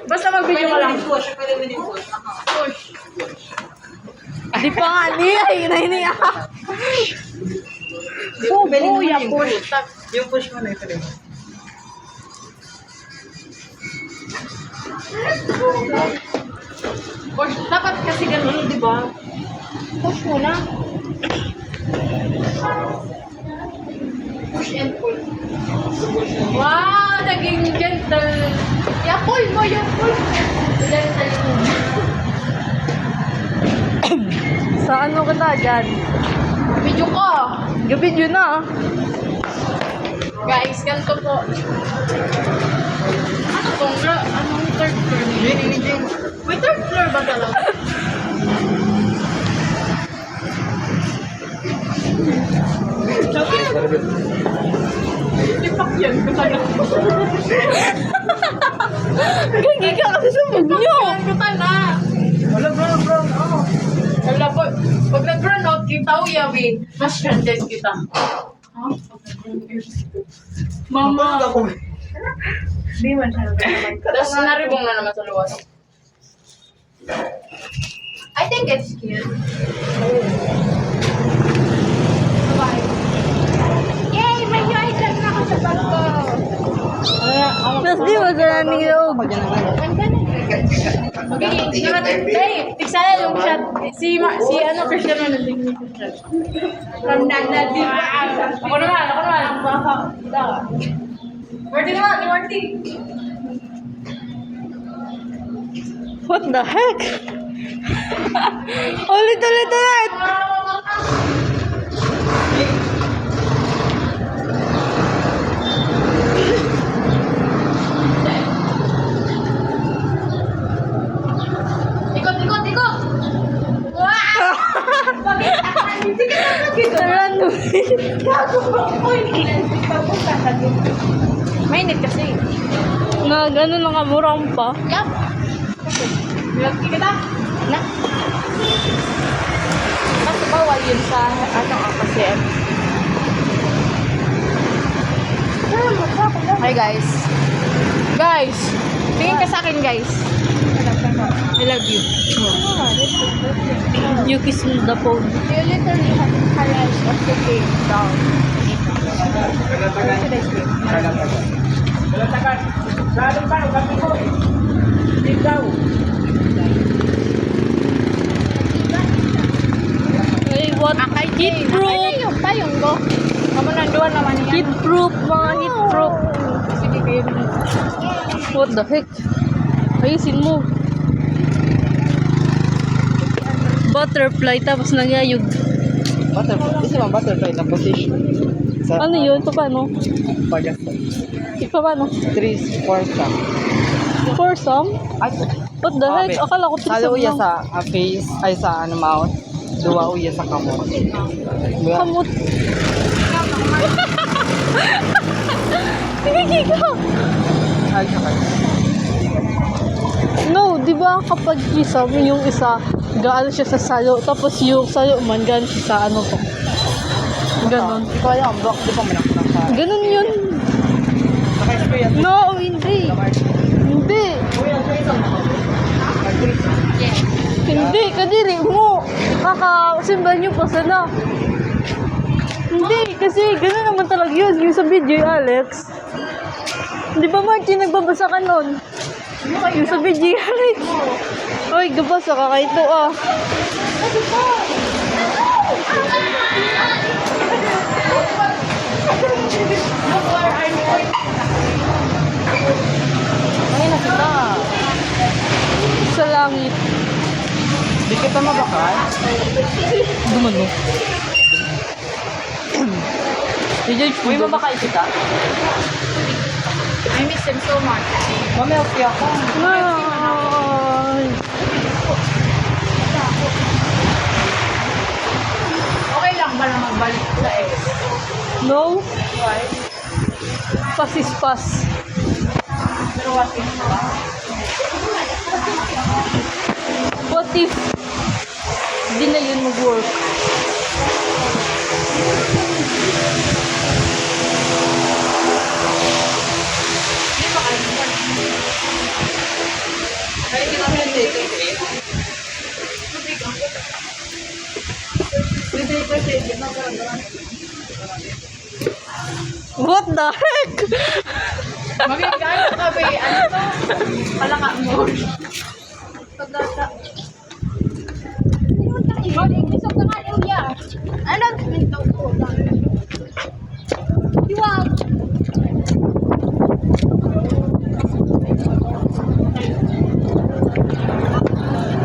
Basta mag-video ka lang. Push. Push. Di pa nga niya. Hiniya. Kuya, push. Yung push mo na ito rin. Push. Dapat kasi ganun, di ba? Push mo na. Push and pull. Wow, naging gentle. Yeah, pull mo yung pull. Gentle mo. Saan mo ka na dyan? Video ko. Gabidyo na. Guys, ganito po. Ano pong, anong third floor niya? May third floor ba talaga? Ipak yan, kutana. Gagi ka kasi sa bagyo. Kutana. Wala, bro. Oh. Wala po. Pag nag-run out, kita o yawi, mas stranded kita. Huh? Mama. Di man siya naman. Tapos naribong na naman sa luwas. I think it's cute. Bye. Yay! May new item na ako sa bag ko. Tapos di ba sa naming loob? Okay, hey, tiksaya yung shot. Si ano, Cristiano nandun yung shot. From Nagdadi. Ako naman. Marty naman, ni Marty. What the heck? Ulit. Ikot. Wow! Hindi ka na nagkita. Ano? Mainit kasi. Ano na nga, murang pa. Yup. Lagi kita. Na. Mas bawal yun sa ano kasi. Hi guys. Guys, tingin ka sa akin guys. I love you. You kiss me the phone. You literally have the courage of the game down. Ay, what? Heat proof. Yung tayong go. Kamu nanduan naman yan. Heat proof, mga heat proof. Sige, game. What the heck? Ayusin mo. Butterfly, tapos nangyayog. Butterfly na position. Ano yun? Paano? Pagasta. Paano? 3, 4 star. Foursome? At What the heck? Akala ko salo uya lang. sa face, ay sa ano mouth. Duwa uya sa kamot. Kamot. Sige ka. Ay, sakay. No, di ba kapag kisam, yung isa, gaano siya sa salo, tapos yung salo man, gaano siya sa ano to. Ganon. Ikaw yung block, di pa manakuna sa... Ganon yun. Naka-spray yan. No, hindi. Hindi. Hindi, kadiri mo. Kakasimba niyo pa sana. Hindi, kasi gano'n naman talaga yun. Yung sa video, Alex. Di ba, Marty, nagbabasa ka nun? Yung sa video, Alex. Oy, gabasa ka kahit to, ah. Ay, nakita. Sa langit. Di kita mabakal. Dumano. Uy, mabakal kita. I miss him so much. Mamelty ako. Ay. Okay lang ba na magbalik sa ex? No? Why? Pasispas. Pero what if ba? What if di na yun mag-work? Hindi ba kayo What the heck? Magiging ka ba? Ano to? Palaka mo. Pagkata. Mag-iglisok na nga niya. Ano? Mintaw ko lang. Diwag.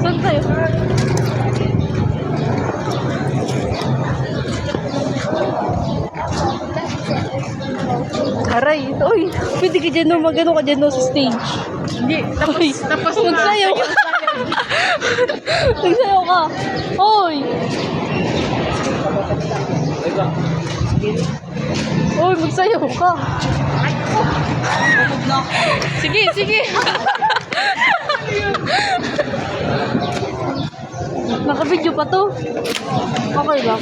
Saan tayo? Aray, uy, pwede ka dyan magano ka dyan sa stage. Hindi. Tapos Magsayaw ka. Magsayaw ka. Uy! Uy, magsayaw ka. Sige, sige. Naka-video pa to. Okay lang.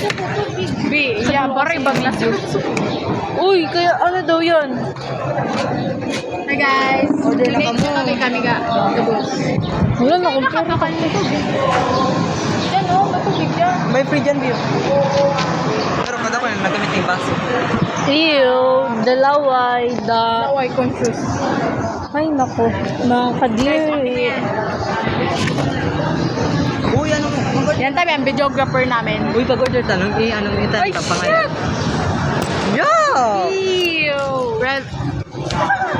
B, yeah, parang ibang glass yun. Uy, kaya ano daw yan? Hi guys. Order na Donate kamo. kami ga. Gabos. Wala na akong pera. Nakakapan nito. Yan o, matubig yan. May free dyan, Bio. Pero kada ko yung nagamit yung baso. Ew, dalaway, Now I confused. Ay, nako. Nakakadiri. Uy, anong... Yan tabi ang videographer namin. Uy, pag-order tanong, anong itan ka pa ngayon? Yeah! Ew. Red.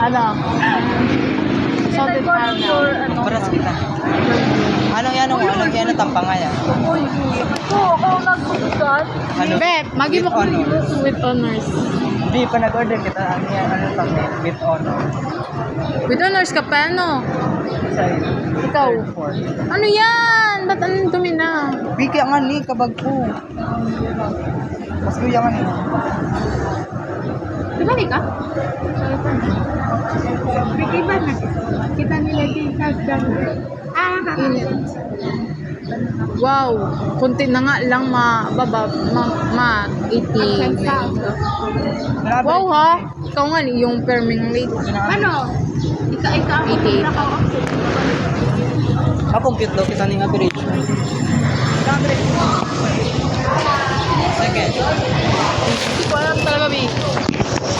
Ano? Salted caramel. Paras kita. Anong yan ang tampanga yan? Uy, ako nagsusugat. Ano? Beb, magi mo ko with honors. Di pa nag-order kita. Ano yan? Anong tampanga? With honor. With honors ka pa, ano? Sa'yo. Ikaw. Four. Ano yan? Ba't anong dumi na? Bigyan nga ni, kabag ko. Mas kuya nga ni. Di ba ka? Iba na. Kita nila din Wow, kunti na nga lang ma 80. Wow ha, ikaw nga yung perming rate. Ano? Ika 88. Akong cute daw kita ng average. Second. Hindi ko alam talaga, B.